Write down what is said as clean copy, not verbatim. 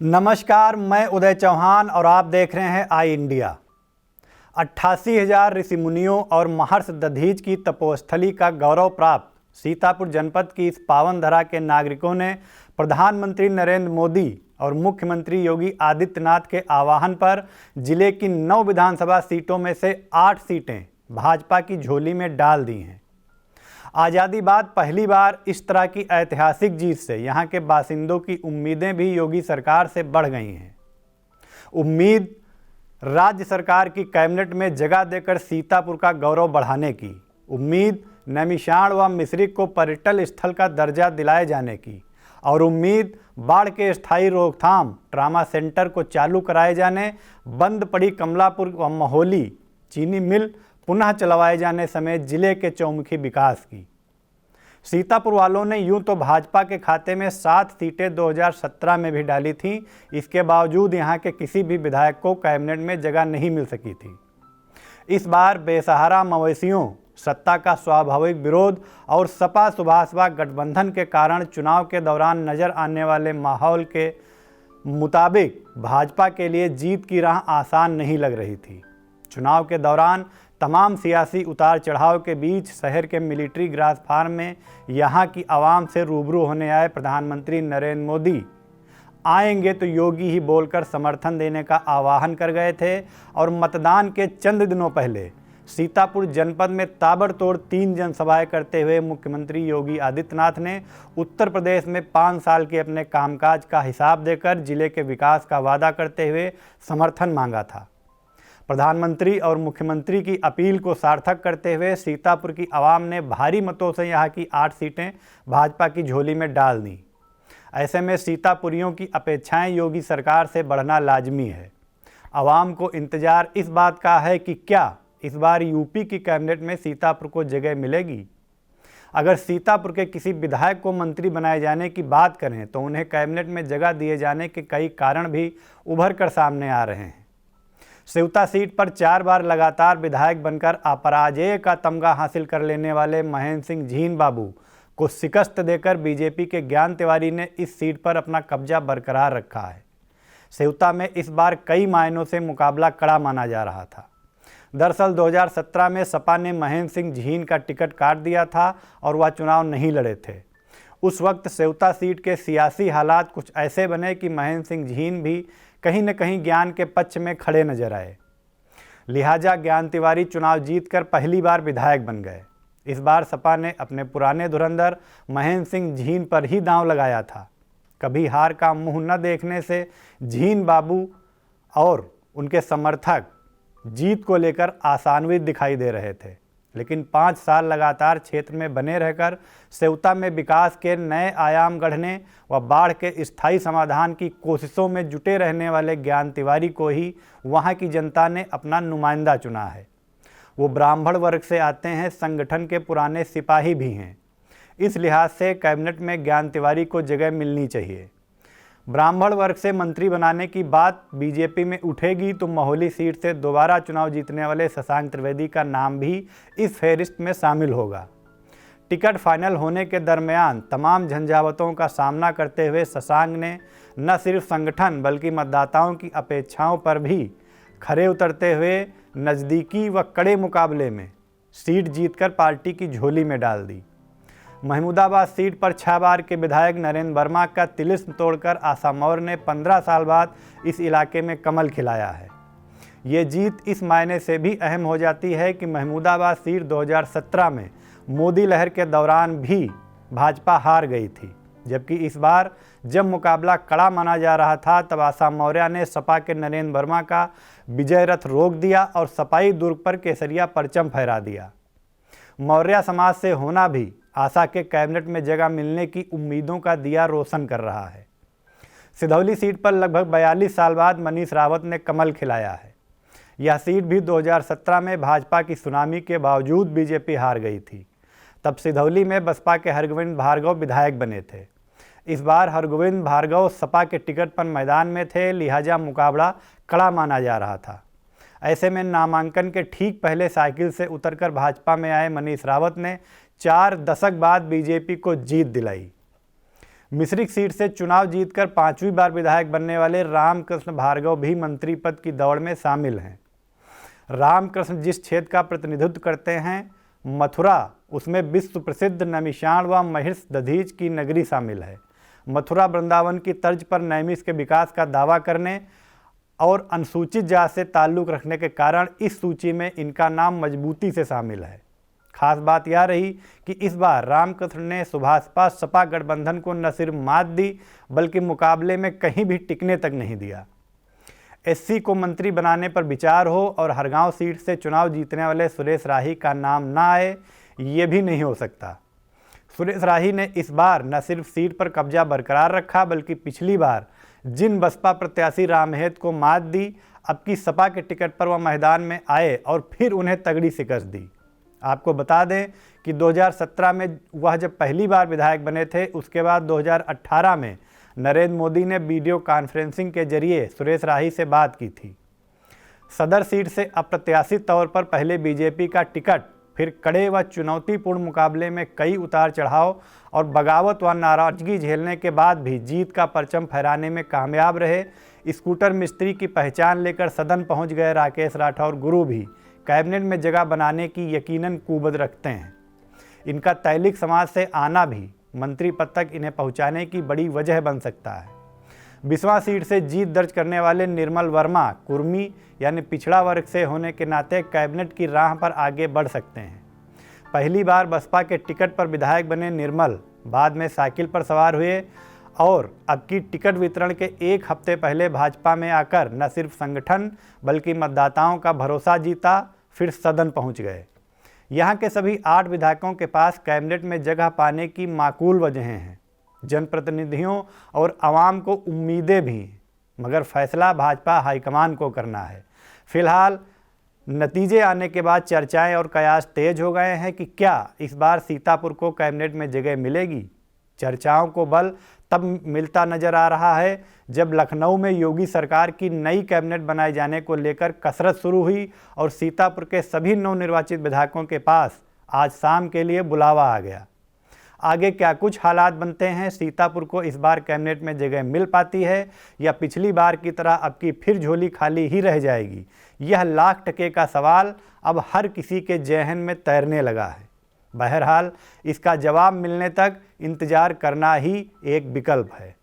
नमस्कार, मैं उदय चौहान और आप देख रहे हैं आई इंडिया। 88,000 ऋषि मुनियों और महर्षि दधीच की तपोस्थली का गौरव प्राप्त सीतापुर जनपद की इस पावन धरा के नागरिकों ने प्रधानमंत्री नरेंद्र मोदी और मुख्यमंत्री योगी आदित्यनाथ के आह्वान पर जिले की 9 विधानसभा सीटों में से 8 सीटें भाजपा की झोली में डाल दी हैं। आज़ादी बाद पहली बार इस तरह की ऐतिहासिक जीत से यहाँ के बासिंदों की उम्मीदें भी योगी सरकार से बढ़ गई हैं। उम्मीद राज्य सरकार की कैबिनेट में जगह देकर सीतापुर का गौरव बढ़ाने की, उम्मीद नैमिषारण्य व मिश्रिख को पर्यटन स्थल का दर्जा दिलाए जाने की, और उम्मीद बाढ़ के स्थायी रोकथाम ट्रामा सेंटर को चालू कराए जाने, बंद पड़ी कमलापुर व महोली चीनी मिल पुनः चलवाए जाने समेत जिले के चौमुखी विकास की। सीतापुर वालों ने यूं तो भाजपा के खाते में 7 सीटें 2017 में भी डाली थीं, इसके बावजूद यहां के किसी भी विधायक को कैबिनेट में जगह नहीं मिल सकी थी। इस बार बेसहारा मवेशियों, सत्ता का स्वाभाविक विरोध और सपा सुभाषपा गठबंधन के कारण चुनाव के दौरान नजर आने वाले माहौल के मुताबिक भाजपा के लिए जीत की राह आसान नहीं लग रही थी। चुनाव के दौरान तमाम सियासी उतार चढ़ाव के बीच शहर के मिलिट्री ग्रास फार्म में यहाँ की आवाम से रूबरू होने आए प्रधानमंत्री नरेंद्र मोदी आएंगे तो योगी ही बोलकर समर्थन देने का आह्वान कर गए थे और मतदान के चंद दिनों पहले सीतापुर जनपद में ताबड़तोड़ 3 जनसभाएं करते हुए मुख्यमंत्री योगी आदित्यनाथ ने उत्तर प्रदेश में 5 साल के अपने कामकाज का हिसाब देकर जिले के विकास का वादा करते हुए समर्थन मांगा था। प्रधानमंत्री और मुख्यमंत्री की अपील को सार्थक करते हुए सीतापुर की आवाम ने भारी मतों से यहाँ की 8 सीटें भाजपा की झोली में डाल दी। ऐसे में सीतापुरियों की अपेक्षाएं योगी सरकार से बढ़ना लाजमी है। आवाम को इंतजार इस बात का है कि क्या इस बार यूपी की कैबिनेट में सीतापुर को जगह मिलेगी। अगर सीतापुर के किसी विधायक को मंत्री बनाए जाने की बात करें तो उन्हें कैबिनेट में जगह दिए जाने के कई कारण भी उभर कर सामने आ रहे हैं। सेवता सीट पर 4 बार लगातार विधायक बनकर अपराजेय का तमगा हासिल कर लेने वाले महेंद्र सिंह झीन बाबू को शिकस्त देकर बीजेपी के ज्ञान तिवारी ने इस सीट पर अपना कब्जा बरकरार रखा है। सेवता में इस बार कई मायनों से मुकाबला कड़ा माना जा रहा था। दरअसल 2017 में सपा ने महेंद्र सिंह झीन का टिकट काट दिया था और वह चुनाव नहीं लड़े थे। उस वक्त सेवता सीट के सियासी हालात कुछ ऐसे बने कि महेंद्र सिंह झीन भी कहीं न कहीं ज्ञान के पक्ष में खड़े नजर आए। लिहाजा ज्ञान तिवारी चुनाव जीतकर पहली बार विधायक बन गए। इस बार सपा ने अपने पुराने धुरंधर महेंद्र सिंह झीन पर ही दांव लगाया था। कभी हार का मुंह न देखने से झीन बाबू और उनके समर्थक जीत को लेकर आशान्वित दिखाई दे रहे थे, लेकिन 5 साल लगातार क्षेत्र में बने रहकर सेवता में विकास के नए आयाम गढ़ने व बाढ़ के स्थायी समाधान की कोशिशों में जुटे रहने वाले ज्ञान तिवारी को ही वहां की जनता ने अपना नुमाइंदा चुना है। वो ब्राह्मण वर्ग से आते हैं, संगठन के पुराने सिपाही भी हैं। इस लिहाज से कैबिनेट में ज्ञान तिवारी को जगह मिलनी चाहिए। ब्राह्मण वर्ग से मंत्री बनाने की बात बीजेपी में उठेगी तो महोली सीट से दोबारा चुनाव जीतने वाले शशांक त्रिवेदी का नाम भी इस फहरिस्त में शामिल होगा। टिकट फाइनल होने के दरमियान तमाम झंझावतों का सामना करते हुए शशांक ने न सिर्फ संगठन बल्कि मतदाताओं की अपेक्षाओं पर भी खरे उतरते हुए नज़दीकी व कड़े मुकाबले में सीट जीतकर पार्टी की झोली में डाल दी। महमूदाबाद सीट पर 6 बार के विधायक नरेंद्र वर्मा का तिलिस्म तोड़कर आशा मौर्य ने 15 साल बाद इस इलाके में कमल खिलाया है। ये जीत इस मायने से भी अहम हो जाती है कि महमूदाबाद सीट 2017 में मोदी लहर के दौरान भी भाजपा हार गई थी, जबकि इस बार जब मुकाबला कड़ा माना जा रहा था तब आशा मौर्य ने सपा के नरेंद्र वर्मा का विजय रथ रोक दिया और सपाई दुर्ग पर केसरिया परचम फहरा दिया। मौर्य समाज से होना भी आशा के कैबिनेट में जगह मिलने की उम्मीदों का दिया रोशन कर रहा है। सिधौली सीट पर लगभग 42 साल बाद मनीष रावत ने कमल खिलाया है। यह सीट भी 2017 में भाजपा की सुनामी के बावजूद बीजेपी हार गई थी। तब सिधौली में बसपा के हरगोविंद भार्गव विधायक बने थे। इस बार हरगोविंद भार्गव सपा के टिकट पर मैदान में थे, लिहाजा मुकाबला कड़ा माना जा रहा था। ऐसे में नामांकन के ठीक पहले साइकिल से उतरकर भाजपा में आए मनीष रावत ने 4 दशक बाद बीजेपी को जीत दिलाई। मिश्रिख सीट से चुनाव जीतकर 5वीं बार विधायक बनने वाले रामकृष्ण भार्गव भी मंत्री पद की दौड़ में शामिल हैं। रामकृष्ण जिस क्षेत्र का प्रतिनिधित्व करते हैं, मथुरा, उसमें विश्व प्रसिद्ध नैमिषारण्य व महिष दधीच की नगरी शामिल है। मथुरा वृंदावन की तर्ज पर नैमिष के विकास का दावा करने और अनुसूचित जाति से ताल्लुक़ रखने के कारण इस सूची में इनका नाम मजबूती से शामिल है। खास बात यह रही कि इस बार रामकृष्ण ने सुभाषपा सपा गठबंधन को न सिर्फ मात दी बल्कि मुकाबले में कहीं भी टिकने तक नहीं दिया। एससी को मंत्री बनाने पर विचार हो और हरगांव सीट से चुनाव जीतने वाले सुरेश राही का नाम ना आए, ये भी नहीं हो सकता। सुरेश राही ने इस बार न सिर्फ सीट पर कब्जा बरकरार रखा बल्कि पिछली बार जिन बसपा प्रत्याशी रामहेत को मात दी, अब की सपा के टिकट पर वह मैदान में आए और फिर उन्हें तगड़ी शिकस्त दी। आपको बता दें कि 2017 में वह जब पहली बार विधायक बने थे, उसके बाद 2018 में नरेंद्र मोदी ने वीडियो कॉन्फ्रेंसिंग के जरिए सुरेश राही से बात की थी। सदर सीट से अप्रत्याशित तौर पर पहले बीजेपी का टिकट, फिर कड़े व चुनौतीपूर्ण मुकाबले में कई उतार चढ़ाव और बगावत व नाराजगी झेलने के बाद भी जीत का परचम फहराने में कामयाब रहे स्कूटर मिस्त्री की पहचान लेकर सदन पहुंच गए राकेश राठौर गुरु भी कैबिनेट में जगह बनाने की यकीनन कुवत रखते हैं। इनका तैलिक समाज से आना भी मंत्री पद तक इन्हें पहुंचाने की बड़ी वजह बन सकता है। 20वां सीट से जीत दर्ज करने वाले निर्मल वर्मा कुर्मी यानी पिछड़ा वर्ग से होने के नाते कैबिनेट की राह पर आगे बढ़ सकते हैं। पहली बार बसपा के टिकट पर विधायक बने निर्मल बाद में साइकिल पर सवार हुए और अब की टिकट वितरण के एक हफ्ते पहले भाजपा में आकर न सिर्फ संगठन बल्कि मतदाताओं का भरोसा जीता, फिर सदन पहुंच गए। यहाँ के सभी 8 विधायकों के पास कैबिनेट में जगह पाने की माकूल वजहें हैं। जनप्रतिनिधियों और आवाम को उम्मीदें भी हैं, मगर फैसला भाजपा हाईकमान को करना है। फिलहाल नतीजे आने के बाद चर्चाएं और कयास तेज हो गए हैं कि क्या इस बार सीतापुर को कैबिनेट में जगह मिलेगी। चर्चाओं को बल तब मिलता नजर आ रहा है जब लखनऊ में योगी सरकार की नई कैबिनेट बनाए जाने को लेकर कसरत शुरू हुई और सीतापुर के सभी नवनिर्वाचित विधायकों के पास आज शाम के लिए बुलावा आ गया। आगे क्या कुछ हालात बनते हैं, सीतापुर को इस बार कैबिनेट में जगह मिल पाती है या पिछली बार की तरह अब की फिर झोली खाली ही रह जाएगी, यह लाख टके का सवाल अब हर किसी के जहन में तैरने लगा है। बहरहाल इसका जवाब मिलने तक इंतजार करना ही एक विकल्प है।